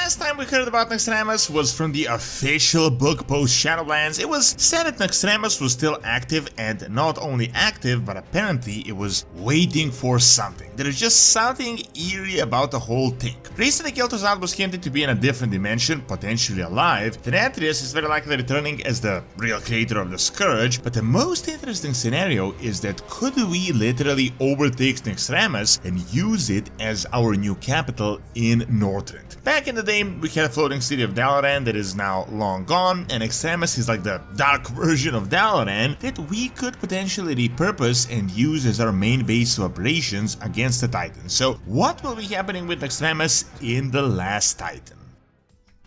last time we heard about Naxxramas was from the official book post Shadowlands. It was said that Naxxramas was still active, and not only active, but apparently it was waiting for something. There is just something eerie about the whole thing. Recently, Kel'Thuzad was hinted to be in a different dimension, potentially alive. Denathrius is very likely returning as the real creator of the Scourge, but the most interesting scenario is that could we literally overtake Naxxramas and use it as our new capital in Northrend? Back in the day, we had a floating city of Dalaran that is now long gone, and Naxxramas is like the dark version of Dalaran that we could potentially repurpose and use as our main base of operations against the Titans. So what will be happening with Naxxramas in the last Titan?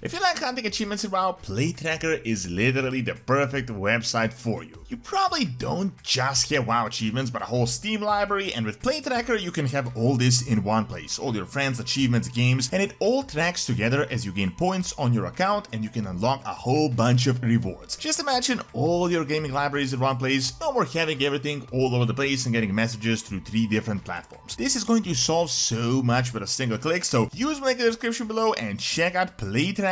If you like hunting achievements in WoW, PlayTracker is literally the perfect website for you. You probably don't just have WoW achievements, but a whole Steam library, and with PlayTracker you can have all this in one place. All your friends' achievements, games, and it all tracks together as you gain points on your account and you can unlock a whole bunch of rewards. Just imagine all your gaming libraries in one place, no more having everything all over the place and getting messages through 3 different platforms. This is going to solve so much with a single click, so use my link in the description below and check out PlayTracker.net.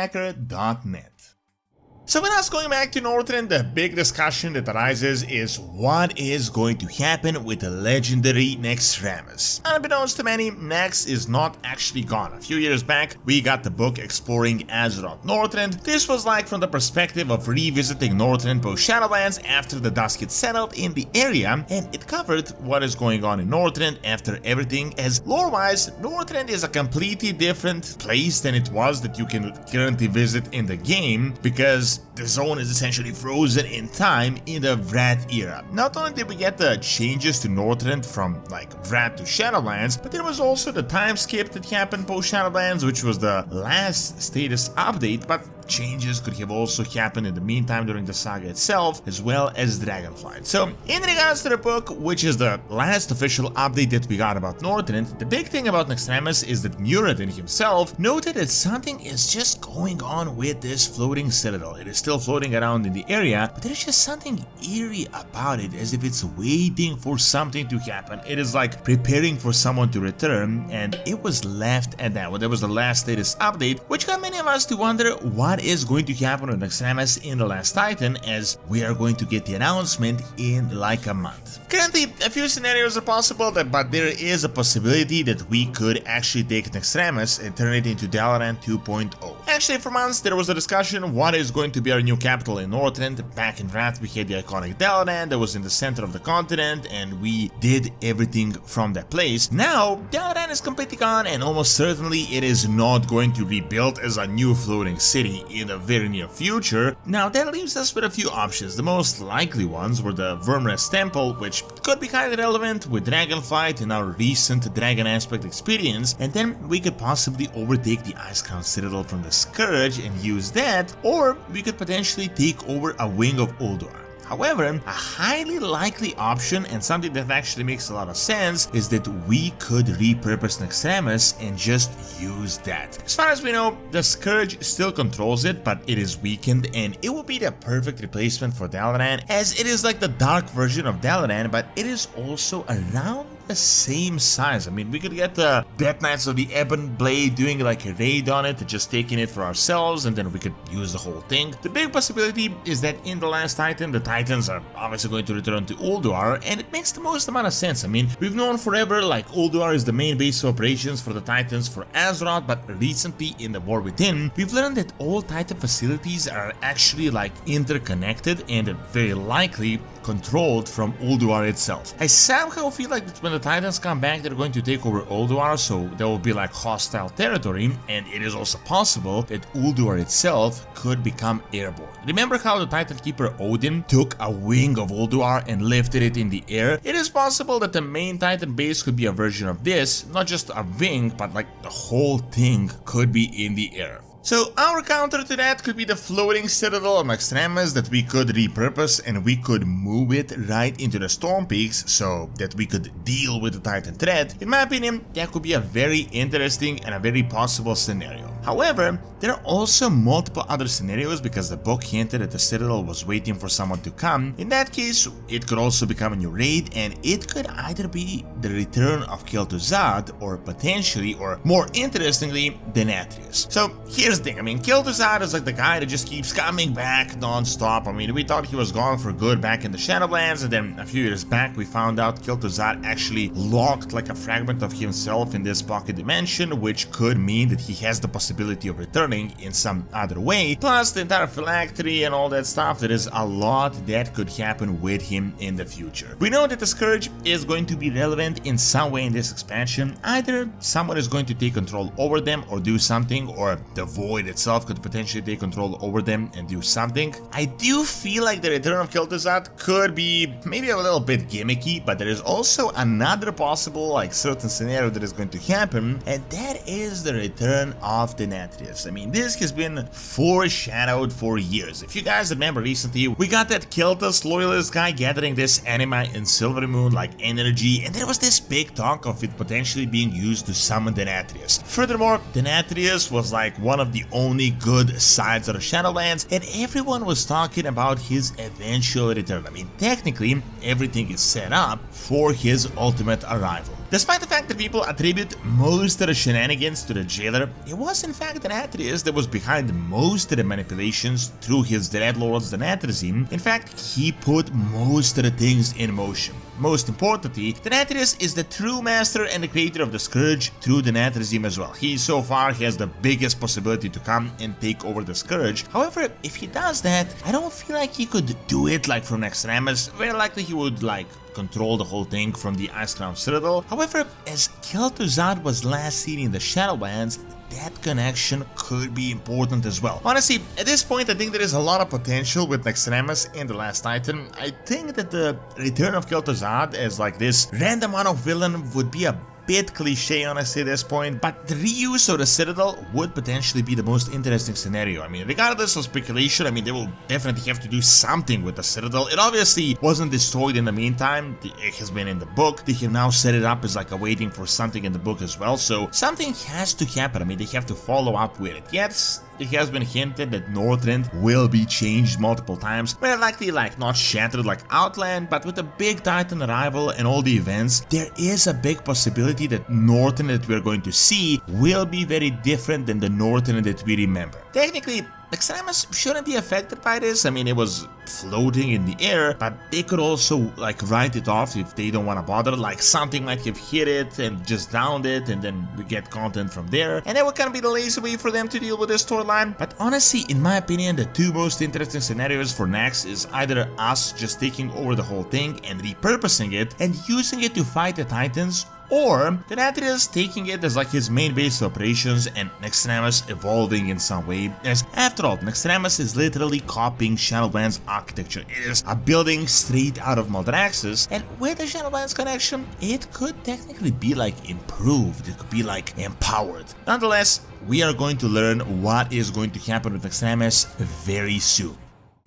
So with us going back to Northrend, the big discussion that arises is what is going to happen with the legendary Naxxramas. Unbeknownst to many, Nax is not actually gone. A few years back, we got the book Exploring Azeroth Northrend. This was like from the perspective of revisiting Northrend post Shadowlands after the dust had settled in the area, and it covered what is going on in Northrend after everything, as lore-wise, Northrend is a completely different place than it was that you can currently visit in the game, because the zone is essentially frozen in time in the Wrath era. Not only did we get the changes to Northrend from like Wrath to Shadowlands, but there was also the time skip that happened post Shadowlands, which was the last status update, but changes could have also happened in the meantime during the saga itself, as well as Dragonflight. So, in regards to the book, which is the last official update that we got about Northrend, the big thing about Naxxramas is that Muradin himself noted that something is just going on with this floating citadel. It is still floating around in the area, but there's just something eerie about it, as if it's waiting for something to happen. It is like preparing for someone to return, and it was left at that. Well, that was the last status update, which got many of us to wonder what is going to happen with Naxxramas in the last Titan, as we are going to get the announcement in like a month. Currently, a few scenarios are possible, but there is a possibility that we could actually take Naxxramas and turn it into Dalaran 2.0. Actually, for months there was a discussion what is going to be our new capital in Northrend. Back in Wrath we had the iconic Dalaran that was in the center of the continent, and we did everything from that place. Now, Dalaran is completely gone, and almost certainly it is not going to be built as a new floating city in the very near future. Now that leaves us with a few options. The most likely ones were the Wormrest Temple, which could be highly relevant with Dragonflight and our recent Dragon Aspect experience, and then we could possibly overtake the Icecrown Citadel from the Scourge and use that, or we could potentially take over a wing of Ulduar. However, a highly likely option, and something that actually makes a lot of sense, is that we could repurpose Naxxramas and just use that. As far as we know, the Scourge still controls it, but it is weakened, and it will be the perfect replacement for Dalaran, as it is like the dark version of Dalaran, but it is also around the same size. I mean, we could get the Death Knights of the Ebon Blade doing like a raid on it, just taking it for ourselves, and then we could use the whole thing. The big possibility is that in the last Titan, the Titans are obviously going to return to Ulduar, and it makes the most amount of sense. I mean, we've known forever like Ulduar is the main base of operations for the Titans for Azeroth, but recently in the War Within, we've learned that all Titan facilities are actually like interconnected and very likely controlled from Ulduar itself. I somehow feel like that when the Titans come back, they're going to take over Ulduar, so there will be like hostile territory, and it is also possible that Ulduar itself could become airborne. Remember how the Titan Keeper Odin took a wing of Ulduar and lifted it in the air? It is possible that the main Titan base could be a version of this, not just a wing, but like the whole thing could be in the air. So our counter to that could be the floating citadel of Naxxramas that we could repurpose, and we could move it right into the Storm Peaks so that we could deal with the Titan threat. In my opinion, that could be a very interesting and a very possible scenario. However, there are also multiple other scenarios because the book hinted that the Citadel was waiting for someone to come. In that case, it could also become a new raid, and it could either be the return of Kel'Thuzad or potentially, or more interestingly, Denathrius. So here's the thing, I mean, Kel'Thuzad is like the guy that just keeps coming back non-stop. I mean, we thought he was gone for good back in the Shadowlands, and then a few years back we found out Kel'Thuzad actually locked like a fragment of himself in this pocket dimension, which could mean that he has the possibility of returning in some other way. Plus the entire phylactery and all that stuff, there is a lot that could happen with him in the future. We know that the Scourge is going to be relevant in some way in this expansion. Either someone is going to take control over them or do something, or the Void itself could potentially take control over them and do something. I do feel like the return of Kel'Thuzad could be maybe a little bit gimmicky, but there is also another possible like certain scenario that is going to happen, and that is the return of Denathrius. I mean, this has been foreshadowed for years. If you guys remember recently, we got that Kel'Thuzad loyalist guy gathering this anima in Silver Moon like energy, and there was this big talk of it potentially being used to summon Denathrius. Furthermore, Denathrius was like one of the only good sides of the Shadowlands, and everyone was talking about his eventual return. I mean, technically, everything is set up for his ultimate arrival. Despite the fact that people attribute most of the shenanigans to the jailer, it was in fact Denathrius that was behind most of the manipulations through his Dreadlords Denathrism. In fact, he put most of the things in motion. Most importantly, Denathrius is the true master and the creator of the Scourge through Denathrism as well. He so far has the biggest possibility to come and take over the Scourge. However, if he does that, I don't feel like he could do it like from Naxxramas. Very likely he would like control the whole thing from the Icecrown Citadel. However, as Kel'Thuzad was last seen in the Shadowlands, that connection could be important as well. Honestly, at this point I think there is a lot of potential with Naxxramas and the Last Titan. I think that the return of Kel'Thuzad as like this random one-off villain would be a bit cliche honestly at this point, but the reuse of the Citadel would potentially be the most interesting scenario. I mean, regardless of speculation, I mean, they will definitely have to do something with the Citadel. It obviously wasn't destroyed in the meantime, it has been in the book. They have now set it up as like a waiting for something in the book as well, so something has to happen. I mean, they have to follow up with it. Yes, it has been hinted that Northrend will be changed multiple times, very likely like not shattered like Outland, but with a big Titan arrival and all the events, there is a big possibility that Northrend that we're going to see will be very different than the Northrend that we remember. Technically, Naxxramas shouldn't be affected by this. I mean, it was floating in the air, but they could also like write it off if they don't want to bother. Like something might have hit it and just downed it, and then we get content from there, and that would kind of be the lazy way for them to deal with this storyline. But honestly, in my opinion, the two most interesting scenarios for Nax is either us just taking over the whole thing and repurposing it and using it to fight the Titans, or Denathrius taking it as like his main base of operations and Naxxramas evolving in some way, as after all, Naxxramas is literally copying Shadowlands architecture. It is a building straight out of Maldraxxus, and with the Shadowlands connection, it could technically be like improved, it could be like empowered. Nonetheless, we are going to learn what is going to happen with Naxxramas very soon.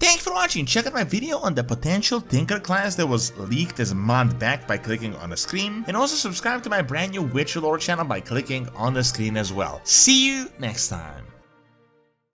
Thanks for watching. Check out my video on the potential Tinker class that was leaked as a month back by clicking on the screen, and also subscribe to my brand new Witcher Lore channel by clicking on the screen as well. See you next time.